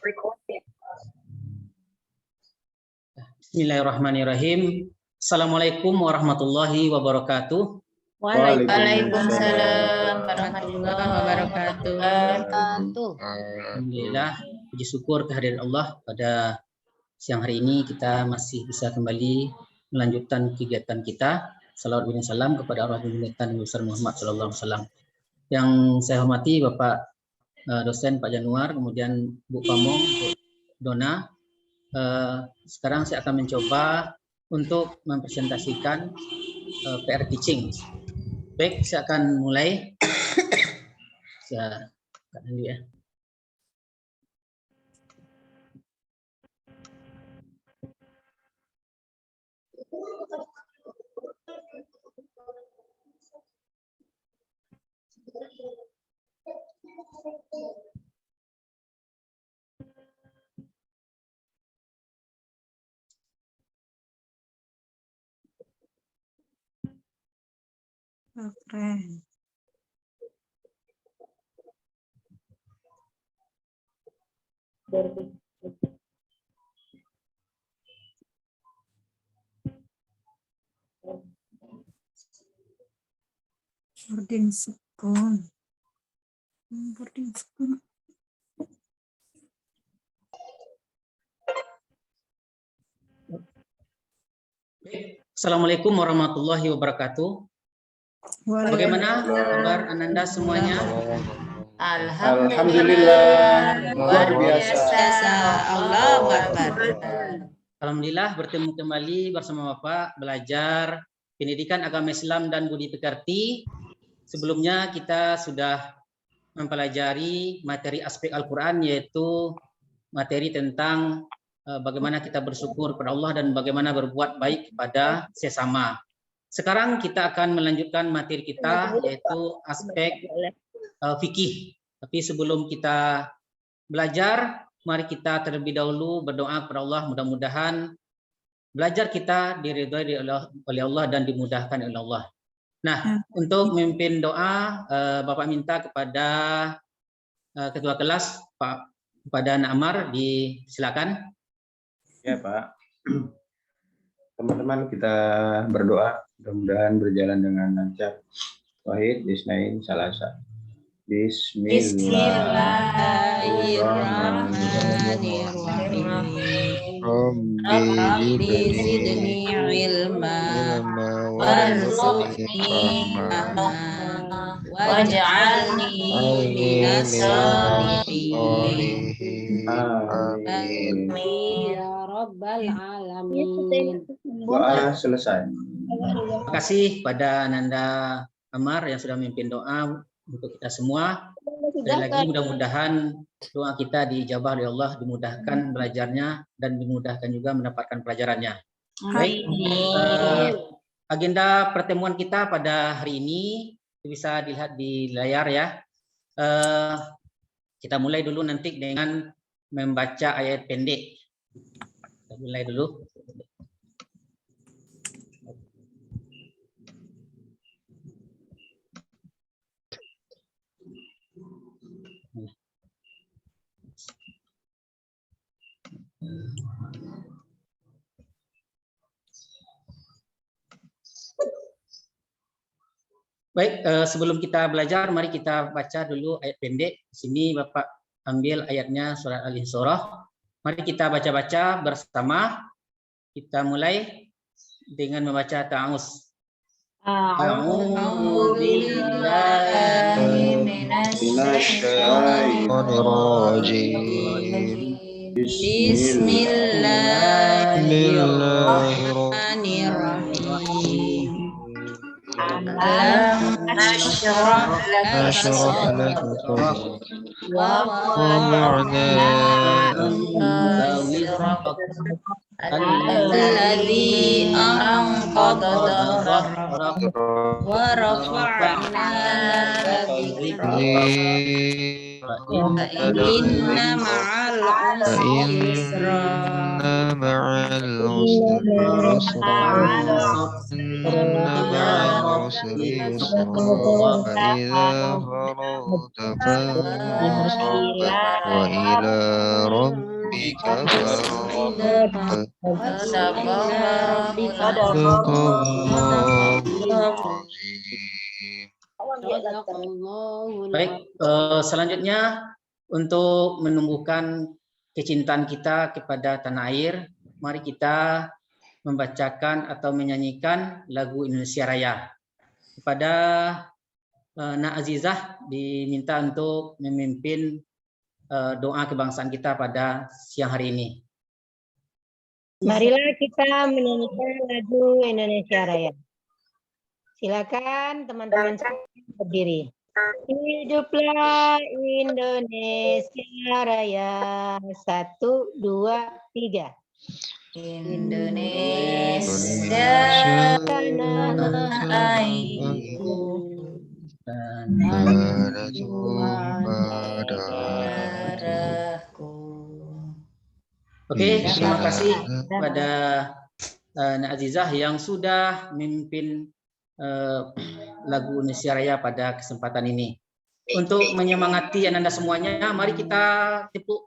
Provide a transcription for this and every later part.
Bismillahirrahmanirrahim. Assalamualaikum warahmatullahi wabarakatuh. Waalaikumsalam warahmatullahi wabarakatuh. Alhamdulillah, puji syukur kehadiran Allah pada siang hari ini kita masih bisa kembali melanjutkan kegiatan kita. Salawat dan salam kepada arwah junjungan Nabi besar Muhammad sallallahu alaihi wasallam. Yang saya hormati Bapak dosen Pak Januar, kemudian Bu Pamong, Bu Dona. Sekarang saya akan mencoba untuk mempresentasikan PR teaching. Baik, saya akan mulai. Saya dulu ya. Oke. Boarding school. Boarding school. Assalamualaikum warahmatullahi wabarakatuh. Bagaimana kabar Ananda semuanya? Alhamdulillah. Luar biasa. Allahu Akbar. Alhamdulillah bertemu kembali bersama Bapak belajar pendidikan agama Islam dan budi pekerti. Sebelumnya kita sudah mempelajari materi aspek Al-Quran, yaitu materi tentang bagaimana kita bersyukur kepada Allah dan bagaimana berbuat baik kepada sesama. Sekarang kita akan melanjutkan materi kita, yaitu aspek fikih. Tapi sebelum kita belajar, mari kita terlebih dahulu berdoa kepada Allah, mudah-mudahan belajar kita diridhoi oleh Allah dan dimudahkan oleh Allah. Nah, untuk memimpin doa, Bapak minta kepada Ketua Kelas, Pak kepada Anak Amar, silakan. Ya Pak. Teman-teman kita berdoa, mudah-mudahan berjalan dengan lancar. Wahid, Bisnain, Salasa. Bismillahirrahmanirrahim. Rabbi zidni ilma warzuqni fahma waj'alni minas sholihin. Amin ya rabbal alamin. Doa selesai. Terima kasih pada Ananda Amar yang sudah memimpin doa untuk kita semua. Sekali lagi mudah-mudahan doa kita dijabah oleh Allah, dimudahkan belajarnya dan dimudahkan juga mendapatkan pelajarannya. Baik, agenda pertemuan kita pada hari ini bisa dilihat di layar ya. Kita mulai dulu nanti dengan membaca ayat pendek. Kita mulai dulu. Baik, sebelum kita belajar, mari kita baca dulu ayat pendek. Di sini Bapak ambil ayatnya surat Al-Insyirah. Mari kita baca-baca bersama. Kita mulai dengan membaca ta'awuz. A'udzu billahi minasyaitonir rajim. Bismillahirrahmanirrahim. Alam nashrah laka sadrak wa wada'na anka wizrak alladzi anqadha dhahrak wa rafa'na laka dhikrak inna ma'al usri yusra مع العسر يسرا إن مع العسر يسرا فإذا فرغت فانصب وإلى ربك فارغب صدق الله العظيم. Baik, selanjutnya untuk menumbuhkan kecintaan kita kepada tanah air, mari kita membacakan atau menyanyikan lagu Indonesia Raya. Kepada Nak Azizah diminta untuk memimpin doa kebangsaan kita pada siang hari ini. Marilah kita menyanyikan lagu Indonesia Raya. Silakan teman-teman berdiri. Hiduplah Indonesia Raya. 1, 2, 3. Indonesia tanah airku, tanah tumpah darahku. Oke, terima kasih kepada Nak Azizah yang sudah memimpin lagu Indonesia Raya pada kesempatan ini. Untuk menyemangati Ananda semuanya, mari kita tepuk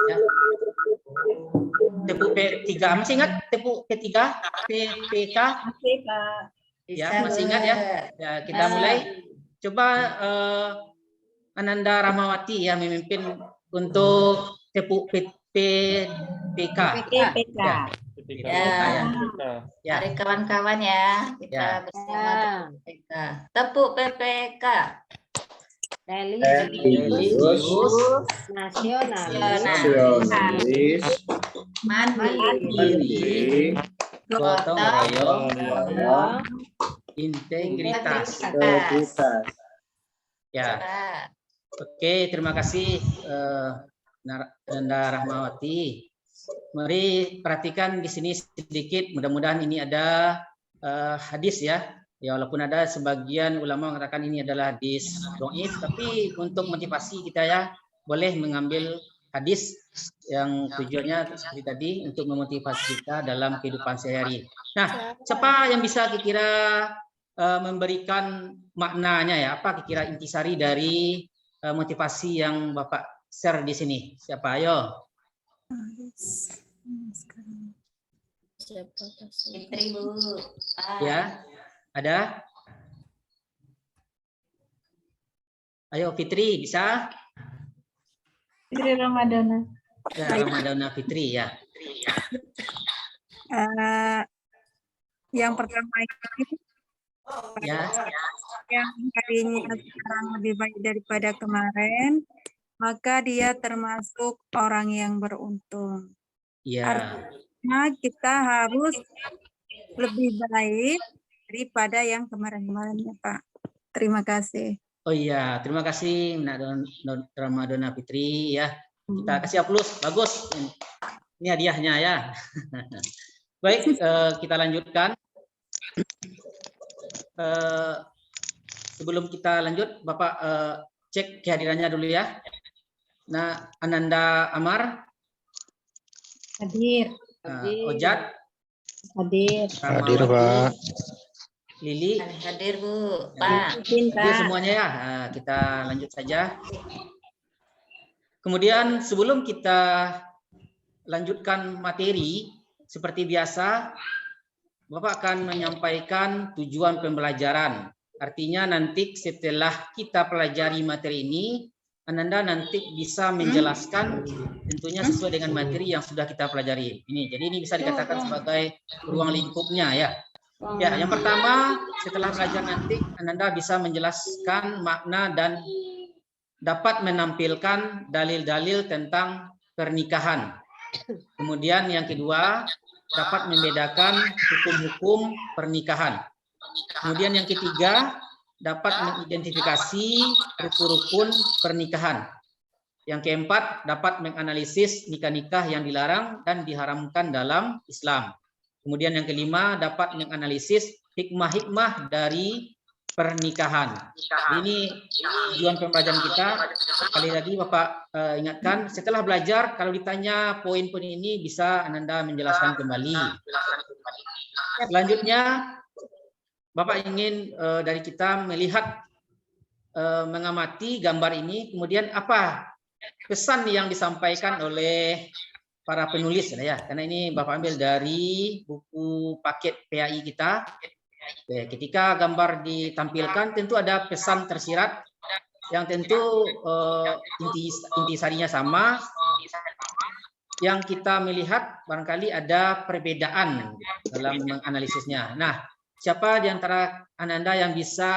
ya. Tepuk P3. Masih ingat tepuk P3? PPK? Ya, masih ingat ya? Ya, kita mulai. Coba Ananda Rahmawati ya memimpin untuk tepuk PPK. Ya. Mari kawan-kawan ya, kita bersama PPK. Tepuk PPK. Religius, nasionalis, mandiri, gotong royong, integritas. Ya. Oke, terima kasih Ananda Rahmawati. Mari perhatikan di sini sedikit, mudah-mudahan ini ada hadis ya. Ya, walaupun ada sebagian ulama mengatakan ini adalah hadis dhaif, tapi untuk motivasi kita ya boleh mengambil hadis yang tujuannya seperti tadi untuk memotivasi kita dalam kehidupan sehari-hari. Nah, siapa yang bisa kira-kira memberikan maknanya ya? Apa kira-kira intisari dari motivasi yang Bapak share di sini? Siapa? Ayo. Fitri, Bu. Ya, ada? Ayo Fitri, bisa? Fitri Ramadana. Ya, Ramadana Fitri ya. Yang pertama ini Ya. yang hari ini sekarang lebih baik daripada kemarin, maka dia termasuk orang yang beruntung. Ya. Artinya kita harus lebih baik daripada yang kemarin-kemarin ya Pak. Terima kasih. Oh iya, terima kasih Nak Ramadana Fitri ya. Kita kasih aplaus, bagus. Ini hadiahnya ya. Baik, kita lanjutkan. Sebelum kita lanjut, Bapak cek kehadirannya dulu ya. Nah, Ananda Amar. Hadir. Ojat. Hadir. Hadir, Pak. Lili. Hadir, Bu. Pak. Hadir semuanya ya. Nah, kita lanjut saja. Kemudian sebelum kita lanjutkan materi, seperti biasa, Bapak akan menyampaikan tujuan pembelajaran. Artinya nanti setelah kita pelajari materi ini, Ananda nanti bisa menjelaskan tentunya sesuai dengan materi yang sudah kita pelajari. Jadi ini bisa dikatakan sebagai ruang lingkupnya ya. Ya, yang pertama setelah belajar nanti Ananda bisa menjelaskan makna dan dapat menampilkan dalil-dalil tentang pernikahan. Kemudian yang kedua dapat membedakan hukum-hukum pernikahan. Kemudian yang ketiga dapat mengidentifikasi rukun-rukun pernikahan. Yang keempat, dapat menganalisis nikah-nikah yang dilarang dan diharamkan dalam Islam. Kemudian yang kelima, dapat menganalisis hikmah-hikmah dari pernikahan. Ini tujuan pembelajaran kita. Sekali lagi Bapak ingatkan, setelah belajar kalau ditanya poin-poin ini bisa Ananda menjelaskan kembali. Selanjutnya Bapak ingin dari kita melihat, mengamati gambar ini, kemudian apa pesan yang disampaikan oleh para penulis ya, karena ini Bapak ambil dari buku paket PAI kita. Ketika gambar ditampilkan tentu ada pesan tersirat yang tentu inti sarinya sama. Yang kita melihat barangkali ada perbedaan dalam menganalisisnya. Nah, siapa di antara Ananda yang bisa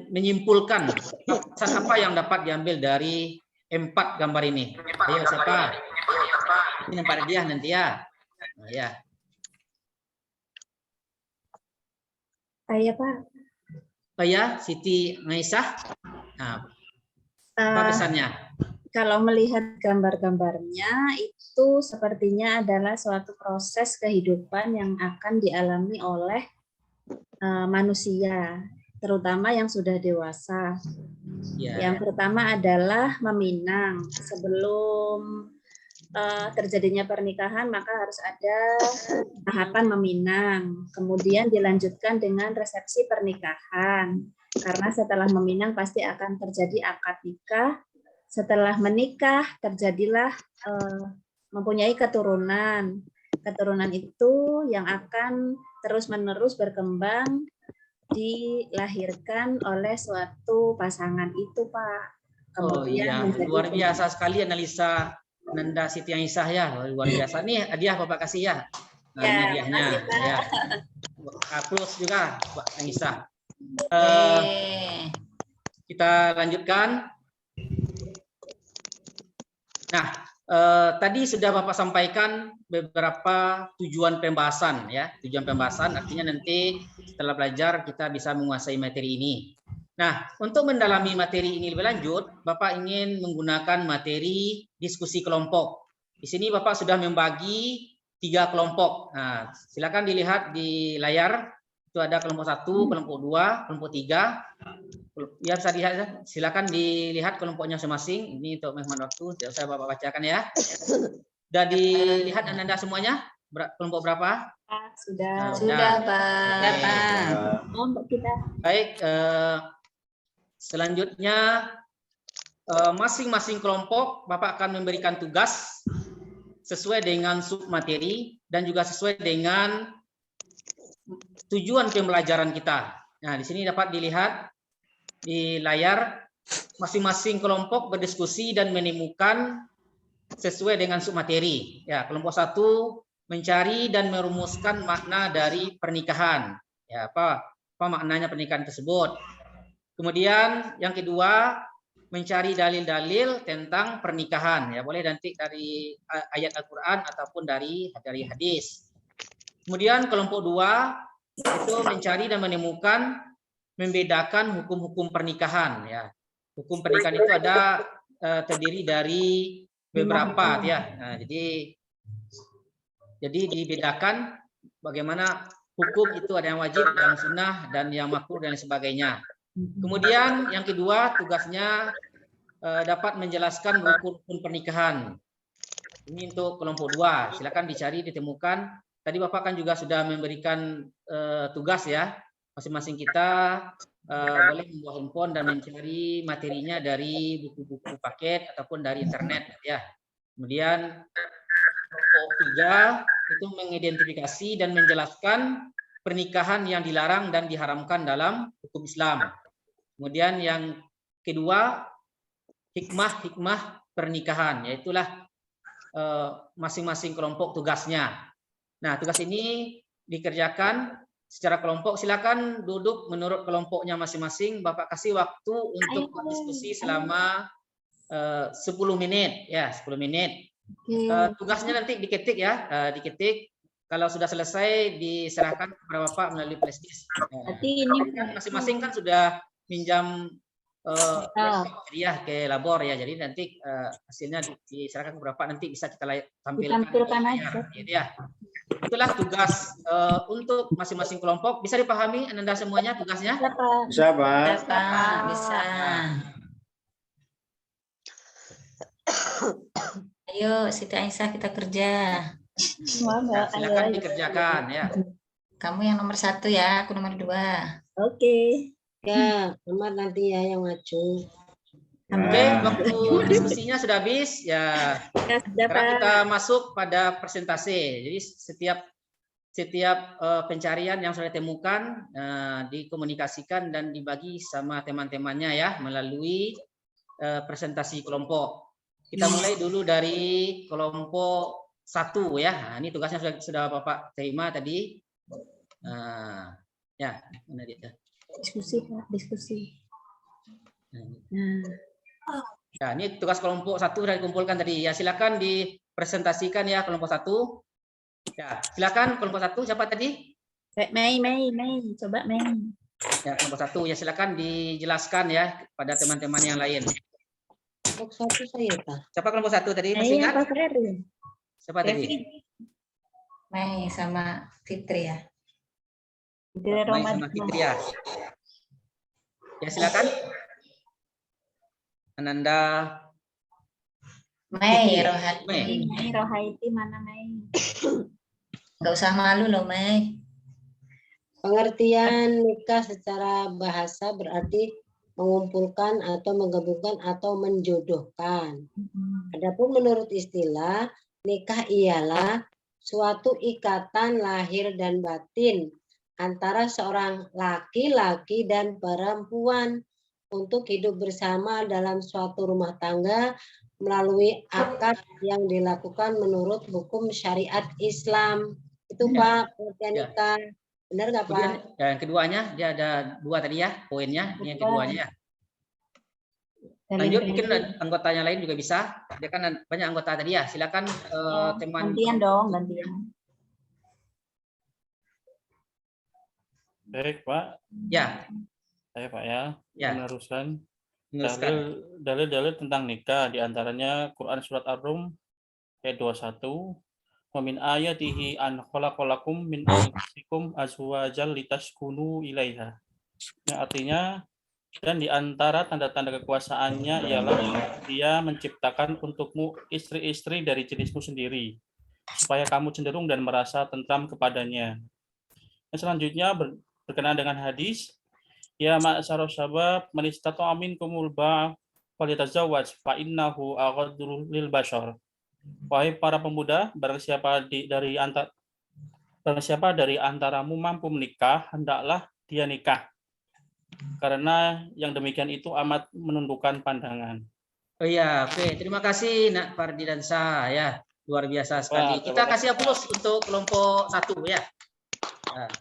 menyimpulkan pesan apa yang dapat diambil dari 4 gambar ini? Ayo siapa? Ini nampak dia nanti ya. Nah, ya. Saya Pak. Oh ya, Siti Aisyah. Nah, apa pesannya? Kalau melihat gambar-gambarnya itu sepertinya adalah suatu proses kehidupan yang akan dialami oleh manusia, terutama yang sudah dewasa. Ya. Yang pertama adalah meminang. Sebelum terjadinya pernikahan maka harus ada tahapan meminang. Kemudian dilanjutkan dengan resepsi pernikahan. Karena setelah meminang pasti akan terjadi akad nikah. Setelah menikah terjadilah mempunyai keturunan. Keturunan itu yang akan terus-menerus berkembang dilahirkan oleh suatu pasangan itu, Pak. Kemudian luar biasa sekali analisa Nanda Siti Aisyah ya, luar biasa. Nih hadiah Bapak kasih ya. Nah, ini hadiahnya. Ya. Plus juga Pak Aisyah. Kita lanjutkan. Nah, tadi sudah Bapak sampaikan beberapa tujuan pembahasan ya. Tujuan pembahasan artinya nanti setelah belajar kita bisa menguasai materi ini. Nah, untuk mendalami materi ini lebih lanjut, Bapak ingin menggunakan materi diskusi kelompok. Di sini Bapak sudah membagi 3 kelompok. Nah, silakan dilihat di layar. Itu ada kelompok 1, kelompok 2, kelompok 3. Ya, bisa dilihat. Silakan dilihat kelompoknya masing-masing. Ini untuk menghemat waktu, saya Bapak bacakan ya. Sudah dilihat Anda semuanya? Kelompok berapa? Sudah. Sudah, Pak. Kelompok kita. Baik, selanjutnya masing-masing kelompok Bapak akan memberikan tugas sesuai dengan submateri dan juga sesuai dengan tujuan pembelajaran kita. Nah, di sini dapat dilihat di layar masing-masing kelompok berdiskusi dan menemukan sesuai dengan submateri. Ya, kelompok 1 mencari dan merumuskan makna dari pernikahan. Ya, apa maknanya pernikahan tersebut. Kemudian yang kedua mencari dalil-dalil tentang pernikahan. Ya, boleh nanti dari ayat Al-Qur'an ataupun dari hadis. Kemudian kelompok 2 itu mencari dan menemukan membedakan hukum-hukum pernikahan. Ya, hukum pernikahan itu ada terdiri dari beberapa ya. Nah, jadi dibedakan bagaimana hukum itu ada yang wajib, yang sunnah, dan yang makruh dan sebagainya. Kemudian yang kedua tugasnya dapat menjelaskan rukun pernikahan. Ini untuk kelompok 2. Silakan dicari, ditemukan. Tadi Bapak kan juga sudah memberikan tugas ya. Masing-masing kita boleh membawa handphone dan mencari materinya dari buku-buku paket ataupun dari internet ya. Kemudian kelompok 3 itu mengidentifikasi dan menjelaskan pernikahan yang dilarang dan diharamkan dalam hukum Islam. Kemudian yang kedua hikmah pernikahan, yaitulah masing-masing kelompok tugasnya. Nah, tugas ini dikerjakan secara kelompok. Silakan duduk menurut kelompoknya masing-masing. Bapak kasih waktu untuk berdiskusi selama 10 menit ya, 10 menit. Tugasnya nanti diketik ya, diketik. Kalau sudah selesai diserahkan kepada Bapak melalui flash disk. Berarti ini masing-masing kan sudah minjam jadi ya ke labor ya. Jadi nanti hasilnya diserahkan ke Bapak, nanti bisa kita tampilkan. Ditampilkan aja. Gitu ya. Itulah tugas untuk masing-masing kelompok. Bisa dipahami Ananda semuanya tugasnya? Bisa, Pak. Bisa. Ayo, Siti Aisyah, kita kerja. Ya, silakan dikerjakan ya. Kamu yang nomor 1 ya, aku nomor 2. Oke. Ya, nomor nanti ya yang maju. Oke, waktu diskusinya sudah habis ya. Sekarang kita masuk pada presentasi. Jadi setiap pencarian yang sudah ditemukan dikomunikasikan dan dibagi sama teman-temannya ya melalui presentasi kelompok. Kita mulai dulu dari kelompok 1 ya. Nah, ini tugasnya sudah Bapak terima tadi. Ya, mana dia? Diskusi, Pak, diskusi. Nah, ini tugas kelompok 1 sudah dikumpulkan tadi. Ya, silakan dipresentasikan ya kelompok 1. Ya, silakan kelompok 1 siapa tadi? Mei, coba Mei. Ya, kelompok 1 ya silakan dijelaskan ya pada teman-teman yang lain. Kelompok 1 saya, Pak. Siapa kelompok 1 tadi? Masih Mei ingat? apa Ferry? Siapa tadi? Mei sama Fitri ya. Mei sama Fitri ya. Ya, silakan. Ananda. Mei, Rohati. Mei Rohaiti mana Mei? Nggak usah malu loh, Mei. Pengertian nikah secara bahasa berarti mengumpulkan atau menggabungkan atau menjodohkan. Adapun menurut istilah, nikah ialah suatu ikatan lahir dan batin antara seorang laki-laki dan perempuan untuk hidup bersama dalam suatu rumah tangga melalui akad yang dilakukan menurut hukum syariat Islam. Itu Pak, pengertian nikah. Benar nggak Pak? Yang keduanya, dia ada 2 tadi ya, poinnya. Ini yang keduanya ya. Lanjut, mungkin anggotanya lain juga bisa. Dia kan banyak anggota tadi ya. Silakan teman. Gantian dong, gantian. Baik, Pak. Ya. Saya Pak ya. Meneruskan. Dalil-dalil tentang nikah diantaranya Quran surat Ar-Rum ayat 21. Wa min ayatihi an khalaqalakum min anfusikum azwajal litaskunu ilaiha. Yang artinya dan di antara tanda-tanda kekuasaannya ialah dia menciptakan untukmu istri-istri dari jenismu sendiri supaya kamu cenderung dan merasa tentram kepadanya. Yang selanjutnya berkenaan dengan hadis, ya ma'asyarus syabab man istata'a minkumul ba'a falyatazawwaj fa innahu aghaddu lil bashar. Wahai para pemuda, barang siapa dari antaramu mampu menikah, hendaklah dia nikah. Karena yang demikian itu amat menundukkan pandangan. Oh iya, oke. Terima kasih Nak Fardi dan Sa ya. Luar biasa sekali. Kita kasih aplaus untuk kelompok 1 ya. Nah,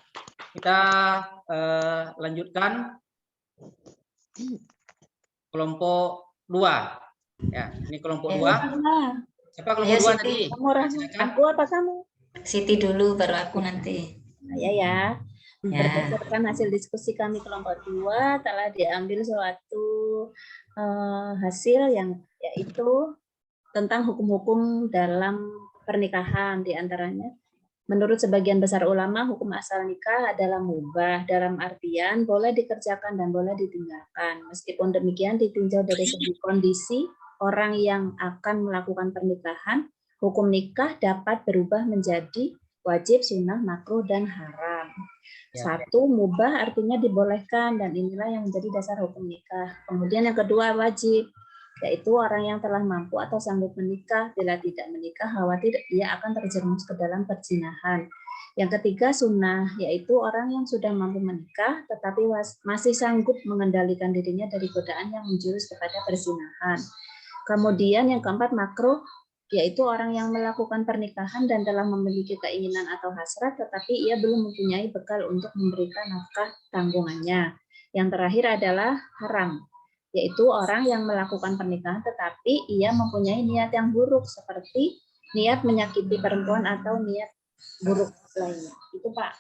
kita lanjutkan kelompok 2. Ya, ini kelompok 2. Siapa kelompok 2 tadi? Aku apa kamu? Siti dulu, baru aku nanti. Ya. Berdasarkan hasil diskusi kami kelompok 2 telah diambil suatu hasil yang yaitu tentang hukum-hukum dalam pernikahan. Di antaranya menurut sebagian besar ulama hukum asal nikah adalah mubah dalam artian boleh dikerjakan dan boleh ditinggalkan. Meskipun demikian ditinjau dari segi kondisi orang yang akan melakukan pernikahan, hukum nikah dapat berubah menjadi wajib, sunnah, makruh, dan haram. Satu, mubah artinya dibolehkan, dan inilah yang menjadi dasar hukum nikah. Kemudian yang kedua, wajib, yaitu orang yang telah mampu atau sanggup menikah, bila tidak menikah, khawatir ia akan terjerumus ke dalam perzinahan. Yang ketiga, sunnah, yaitu orang yang sudah mampu menikah, tetapi masih sanggup mengendalikan dirinya dari godaan yang menjurus kepada perzinahan. Kemudian yang keempat, makruh, yaitu orang yang melakukan pernikahan dan telah memiliki keinginan atau hasrat, tetapi ia belum mempunyai bekal untuk memberikan nafkah tanggungannya. Yang terakhir adalah haram, yaitu orang yang melakukan pernikahan tetapi ia mempunyai niat yang buruk, seperti niat menyakiti perempuan atau niat buruk lainnya. Itu Pak.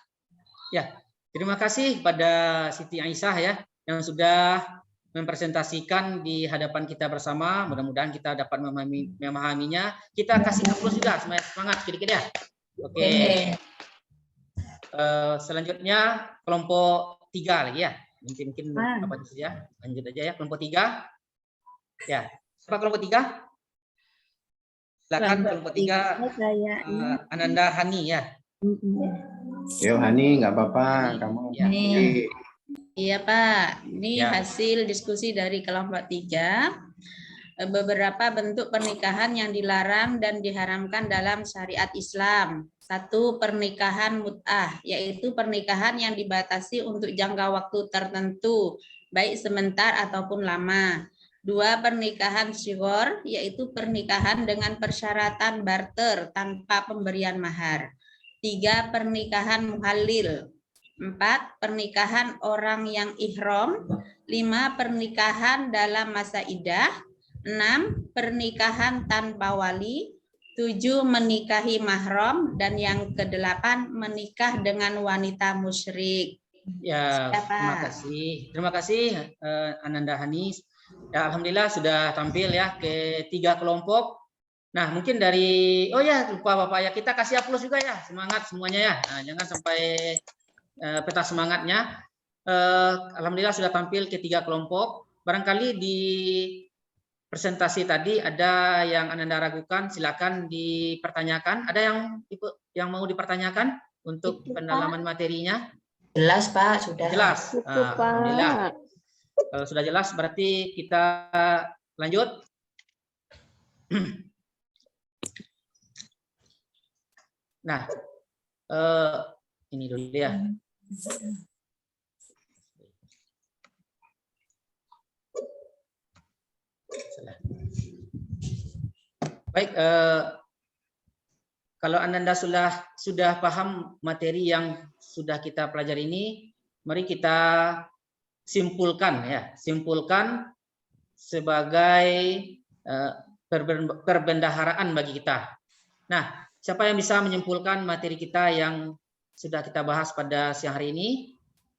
Ya, terima kasih pada Siti Aisyah ya, yang sudah mempresentasikan di hadapan kita bersama. Mudah-mudahan kita dapat memahaminya. Kita kasih aplaus juga, semangat sedikit ya. Oke. Selanjutnya kelompok 3 lagi ya. Mungkin apa saja. Lanjut aja ya, kelompok 3. Ya, siapa kelompok 3? Silakan kelompok 3. Ananda Hani ya. Yo Hani, nggak apa-apa, kamu. Ya. Iya Pak, ini hasil diskusi dari kelompok 3. Beberapa bentuk pernikahan yang dilarang dan diharamkan dalam syariat Islam. 1. Pernikahan mut'ah, yaitu pernikahan yang dibatasi untuk jangka waktu tertentu, baik sebentar ataupun lama. 2. Pernikahan shighar, yaitu pernikahan dengan persyaratan barter tanpa pemberian mahar. 3. Pernikahan muhalil. 4. Pernikahan orang yang ihram. 5. Pernikahan dalam masa iddah. 6. Pernikahan tanpa wali. 7. Menikahi mahram. Dan yang ke-8 menikah dengan wanita musyrik. Ya, terima kasih Ananda Hani. Ya, alhamdulillah sudah tampil ya ke 3 kelompok. Nah, mungkin dari lupa Bapak ya, kita kasih aplaus juga ya, semangat semuanya ya. Nah, jangan sampai peta semangatnya. Alhamdulillah sudah tampil ke 3 kelompok. Barangkali di presentasi tadi ada yang Ananda ragukan, silakan dipertanyakan. Ada yang mau dipertanyakan untuk pendalaman materinya? Jelas Pak, sudah. Jelas. Alhamdulillah. Kalau sudah jelas berarti kita lanjut. Nah, ini dulu ya. Baik, kalau Ananda sudah paham materi yang sudah kita pelajari ini, mari kita simpulkan sebagai perbendaharaan bagi kita. Nah, siapa yang bisa menyimpulkan materi kita yang sudah kita bahas pada siang hari ini?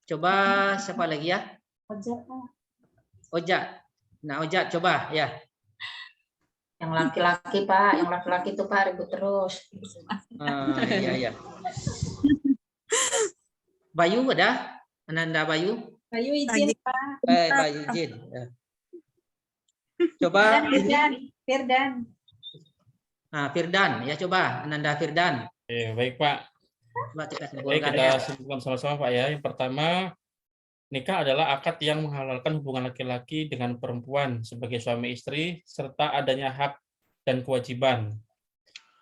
Coba siapa lagi ya? Ojat. Nah, Ojat coba ya. Yang laki-laki Pak, yang laki-laki itu Pak ribut terus. Iya. Bayu ada? Ananda Bayu? Bayu izin Pak. Bayu izin. Coba. Firdan. Nah, Firdan ya, coba Ananda Firdan. Baik Pak. Coba kita simpulkan sama-sama Pak ya. Yang pertama, nikah adalah akad yang menghalalkan hubungan laki-laki dengan perempuan sebagai suami istri serta adanya hak dan kewajiban.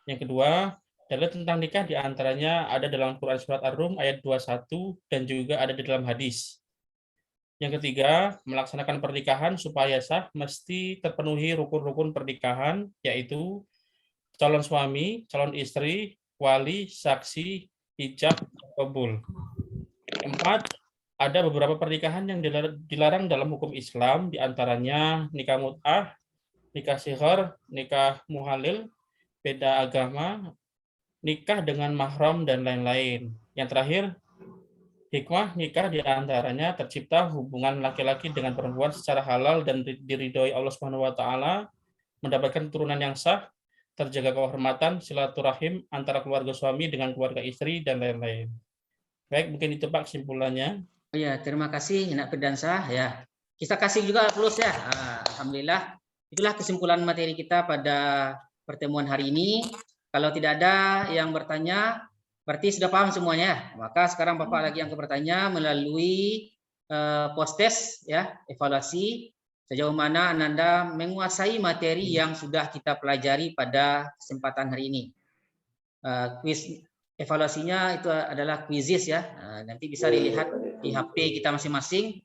Yang kedua, dalil tentang nikah diantaranya ada dalam Quran Surat Ar-Rum ayat 21 dan juga ada di dalam hadis. Yang ketiga, melaksanakan pernikahan supaya sah mesti terpenuhi rukun-rukun pernikahan, yaitu calon suami, calon istri, wali, saksi, ijab, kabul. Keempat, ada beberapa pernikahan yang dilarang dalam hukum Islam, diantaranya nikah mut'ah, nikah shighar, nikah muhalil, beda agama, nikah dengan mahram, dan lain-lain. Yang terakhir, hikmah nikah diantaranya tercipta hubungan laki-laki dengan perempuan secara halal dan diridhoi Allah Subhanahu wa Ta'ala, mendapatkan keturunan yang sah, terjaga kehormatan, silaturahim antara keluarga suami dengan keluarga istri, dan lain-lain. Baik, mungkin itu Pak kesimpulannya. Ya, terima kasih Nak Firdansah ya. Kita kasih juga plus ya. Alhamdulillah. Itulah kesimpulan materi kita pada pertemuan hari ini. Kalau tidak ada yang bertanya, berarti sudah paham semuanya. Maka sekarang Bapak lagi yang bertanya melalui post test ya, evaluasi sejauh mana Ananda menguasai materi yang sudah kita pelajari pada kesempatan hari ini. Quiz evaluasinya itu adalah quizzes ya. Nanti bisa dilihat di HP kita masing-masing.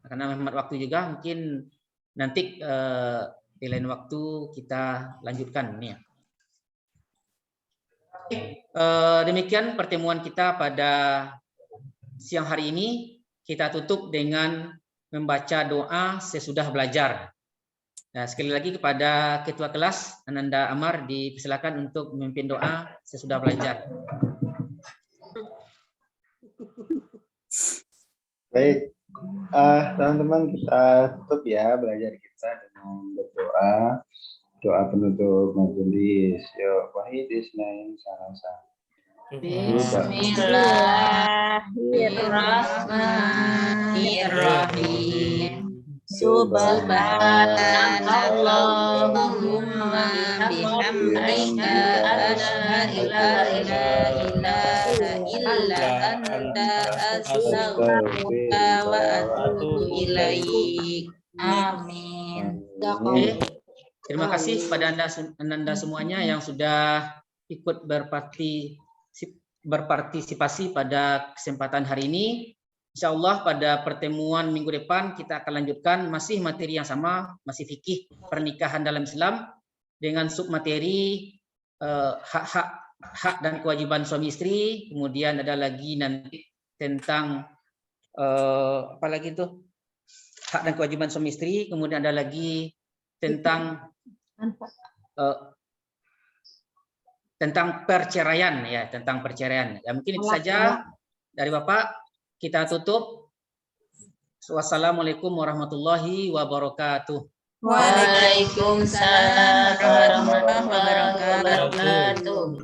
Karena menghemat waktu juga, mungkin nanti di lain waktu kita lanjutkan ini ya. Demikian pertemuan kita pada siang hari ini. Kita tutup dengan membaca doa sesudah belajar. Nah, sekali lagi kepada Ketua Kelas Ananda Amar dipersilakan untuk memimpin doa sesudah belajar. Baik, Teman-teman kita tutup ya belajar kita dengan berdoa. Doa penutup majelis. Yuk, Wahid, Isnain, Sarasa. Bismillahirrahmanirrahim. Subhanallahumma bihamdika asyhadu an la ilaha illa anta astaghfiruka wa atubu ilaik. Amin. Oke. Terima kasih kepada Anda semuanya yang sudah ikut berpartisipasi pada kesempatan hari ini. Insya Allah pada pertemuan minggu depan kita akan lanjutkan masih materi yang sama, masih fikih pernikahan dalam Islam dengan submateri hak dan kewajiban suami istri. Kemudian ada lagi nanti tentang apa lagi itu hak dan kewajiban suami istri. Kemudian ada lagi tentang perceraian ya, tentang perceraian. Ya mungkin itu saja dari Bapak. Kita tutup. Wassalamualaikum warahmatullahi wabarakatuh. Waalaikumsalam warahmatullahi wabarakatuh.